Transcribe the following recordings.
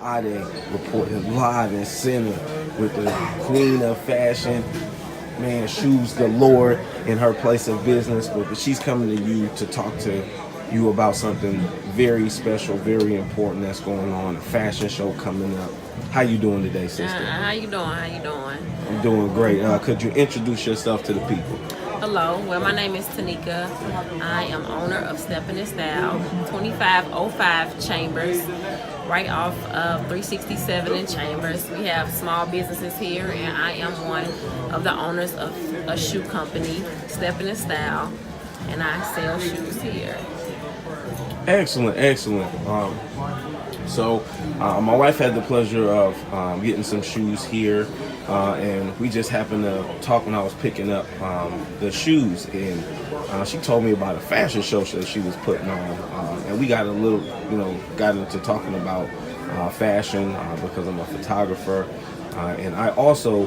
Ade reporting live and center with the queen of fashion. Man, shoes galore in her place of business, but she's coming to you to talk to you about something very special, very important that's going on. A fashion show coming up. How you doing today, sister? How you doing? How you doing? I'm doing great. Could you introduce yourself to the people? Hello. Well, my name is Tanika. I am owner of Steppin' in Style, 2505 Chambers, right off of 367 in Chambers. We have small businesses here, and I am one of the owners of a shoe company, Steppin' in Style, and I sell shoes here. Excellent, excellent. So, my wife had the pleasure of getting some shoes here, and we just happened to talk when I was picking up the shoes, and she told me about a fashion show that she was putting on, and we got a little, got into talking about fashion because I'm a photographer, and I also,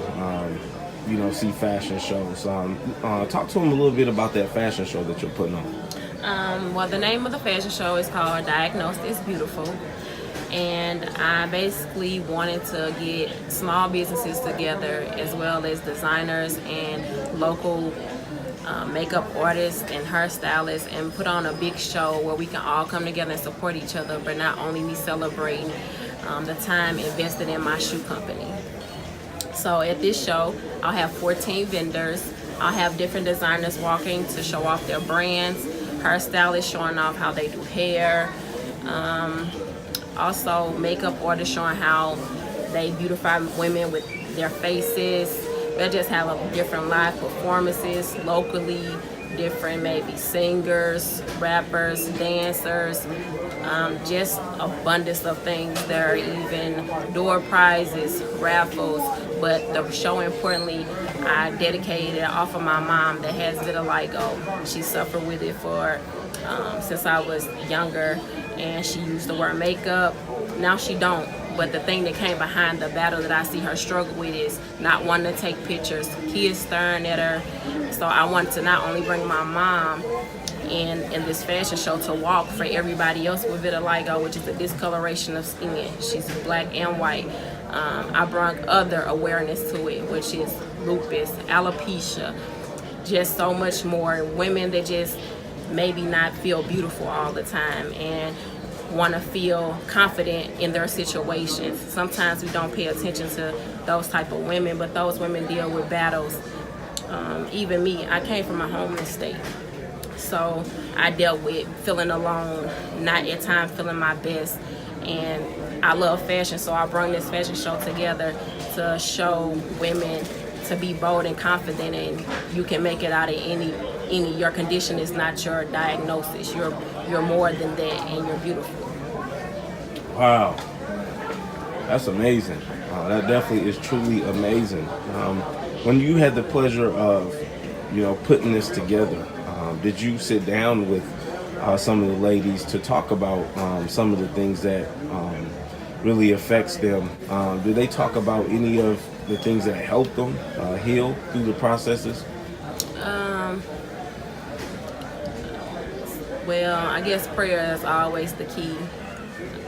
see fashion shows. Talk to them a little bit about that fashion show that you're putting on. Well, the name of the fashion show is called Diagnosed is Beautiful. And I basically wanted to get small businesses together as well as designers and local makeup artists and hairstylists and put on a big show where we can all come together and support each other, but not only me celebrating the time invested in my shoe company. So at this show, I'll have 14 vendors. I'll have different designers walking to show off their brands, hairstylists showing off how they do hair, also makeup artists showing how they beautify women with their faces. They'll just have different live performances locally, different maybe singers, rappers, dancers, just abundance of things. There are even door prizes, raffles, but the show, importantly, I dedicated it off of my mom that has vitiligo. She suffered with it for since I was younger, and she used to wear makeup. Now she don't. But the thing that came behind the battle that I see her struggle with is not wanting to take pictures, kids staring at her. So I wanted to not only bring my mom in this fashion show to walk for everybody else with vitiligo, which is a discoloration of skin. She's black and white. I brought other awareness to it, which is lupus, alopecia, just so much more. Women that just maybe not feel beautiful all the time and want to feel confident in their situations. Sometimes we don't pay attention to those type of women, but those women deal with battles. Even me, I came from a homeless state. So I dealt with feeling alone, not at times feeling my best. And I love fashion, so I brought this fashion show together to show women to be bold and confident, and you can make it out of any your condition is not your diagnosis. You're more than that, and you're beautiful. Wow, that's amazing. That definitely is truly amazing. When you had the pleasure of, putting this together, did you sit down with some of the ladies to talk about some of the things that really affects them? Did they talk about any of the things that helped them heal through the processes? Well, I guess prayer is always the key,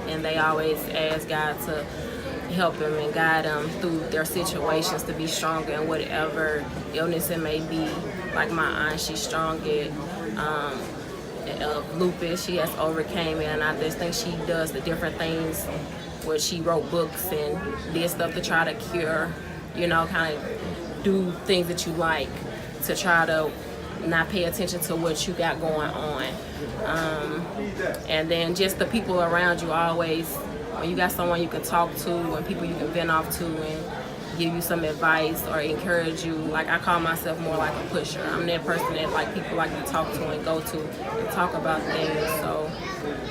and they always ask God to help them and guide them through their situations to be stronger in whatever illness it may be. Like my aunt, she's strong of lupus. She has overcame it, and I just think she does the different things where she wrote books and did stuff to try to cure, kind of do things that you like to try to not pay attention to what you got going on. And then just the people around you always, when you got someone you can talk to and people you can vent off to and give you some advice or encourage you. Like I call myself more like a pusher. I'm that person that people like to talk to and go to and talk about things. So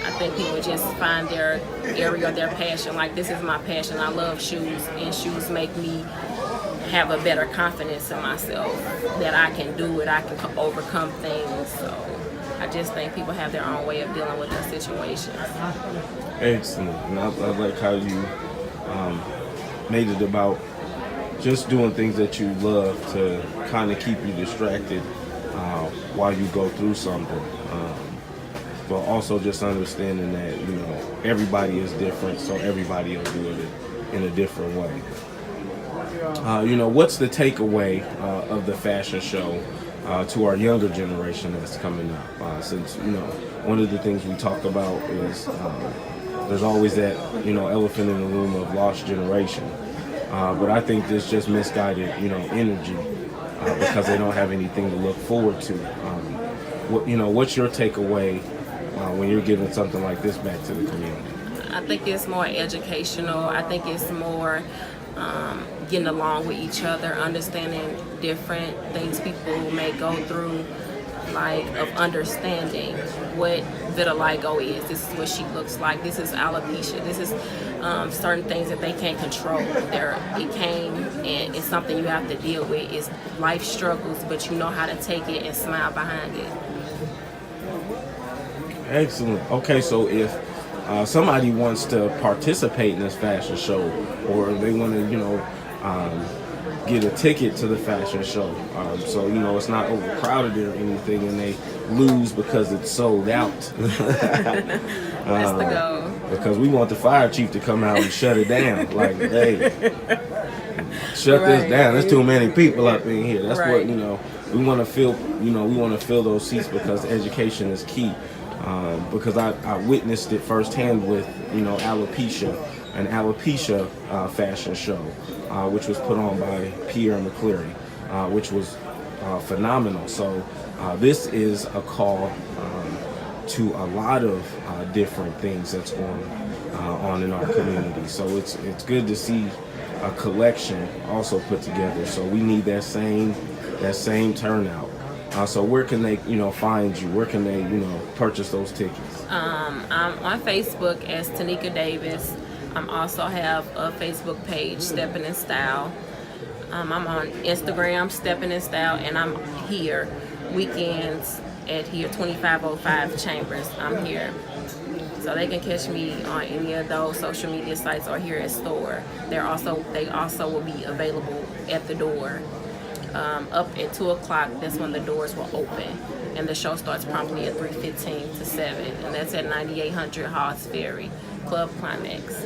I think people just find their area or their passion. Like this is my passion. I love shoes, and shoes make me have a better confidence in myself that I can do it, I can overcome things. So I just think people have their own way of dealing with their situations. Excellent. And I like how you made it about just doing things that you love to kind of keep you distracted while you go through something. but also just understanding that, you know, everybody is different, so everybody will do it in a different way. You know, what's the takeaway of the fashion show to our younger generation that's coming up? Since, you know, one of the things we talk about is there's always that, you know, elephant in the room of lost generation. But I think there's just misguided, you know, energy because they don't have anything to look forward to. You know, what's your takeaway when you're giving something like this back to the community? I think it's more educational. I think it's more getting along with each other, understanding different things people may go through, like of understanding what vitiligo is. This is what she looks like. This is alopecia. This is certain things that they can't control. It came and it's something you have to deal with. It's life struggles, but you know how to take it and smile behind it. Excellent. Okay, so if somebody wants to participate in this fashion show, or they want to, you know, get a ticket to the fashion show, so, you know, it's not overcrowded or anything, and they lose because it's sold out. That's the goal. Because we want the fire chief to come out and shut it down. Like, hey, shut this down. There's too many people up in here. That's what, you know, we want to fill. You know, we want to fill those seats because education is key. Because I witnessed it firsthand with, you know, an alopecia fashion show, which was put on by Pierre McCleary, which was phenomenal. So this is a call to a lot of different things that's going on in our community. So it's good to see a collection also put together. So we need that same turnout. So where can they, you know, find you? Where can they, you know, purchase those tickets? I'm on Facebook as Tanika Davis. I also have a Facebook page, Steppin' in Style. I'm on Instagram, Steppin' in Style, and I'm here weekends at here 2505 Chambers. I'm here. So they can catch me on any of those social media sites or here at store. They also will be available at the door. Up at 2 o'clock, that's when the doors will open. And the show starts promptly at 3:15 to 7. And that's at 9800 Hawes Ferry, Club Climax.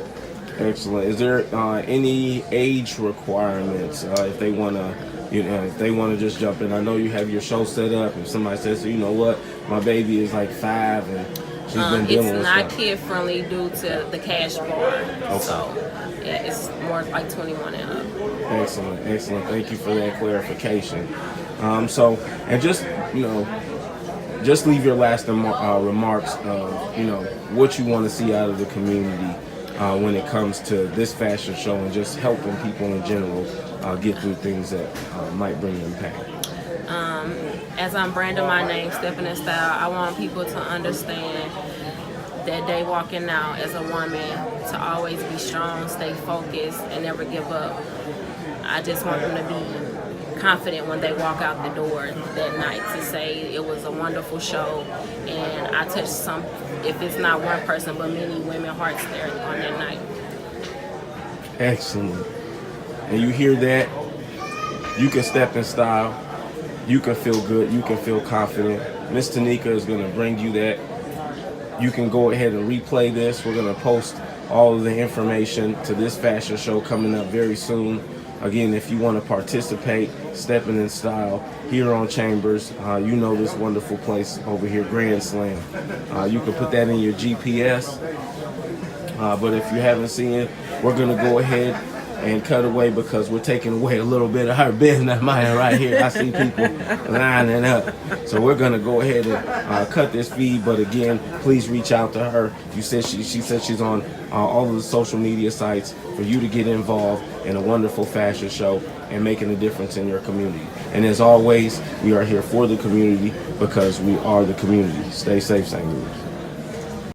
Excellent. Is there any age requirements if they want to, you know, if they want to just jump in? I know you have your show set up. If somebody says, you know what, my baby is like 5 and she's been dealing with stuff. It's not kid friendly due to the cash bar. Okay. So yeah, it's more like 21 and up. Excellent, excellent. Thank you for that clarification. So, and just, you know, just leave your last remarks of, you know, what you want to see out of the community when it comes to this fashion show and just helping people in general get through things that might bring impact. As I'm branding my name, Steppin' in Style, I want people to understand that they walking out as a woman to always be strong, stay focused, and never give up. I just want them to be confident when they walk out the door that night to say it was a wonderful show and I touched some, if it's not one person, but many women's hearts there on that night. Excellent. And you hear that? You can step in style. You can feel good. You can feel confident. Miss Tanika is going to bring you that. You can go ahead and replay this. We're going to post all of the information to this fashion show coming up very soon. Again, if you want to participate, Steppin' in Style here on Chambers, you know this wonderful place over here, Grand Slam. You can put that in your GPS. But if you haven't seen it, we're going to go ahead and cut away because we're taking away a little bit of our business mind right here. I see people lining up. So we're going to go ahead and cut this feed. But again, please reach out to her. You said she said she's on all of the social media sites for you to get involved in a wonderful fashion show and making a difference in your community. And as always, we are here for the community because we are the community. Stay safe, St. Louis.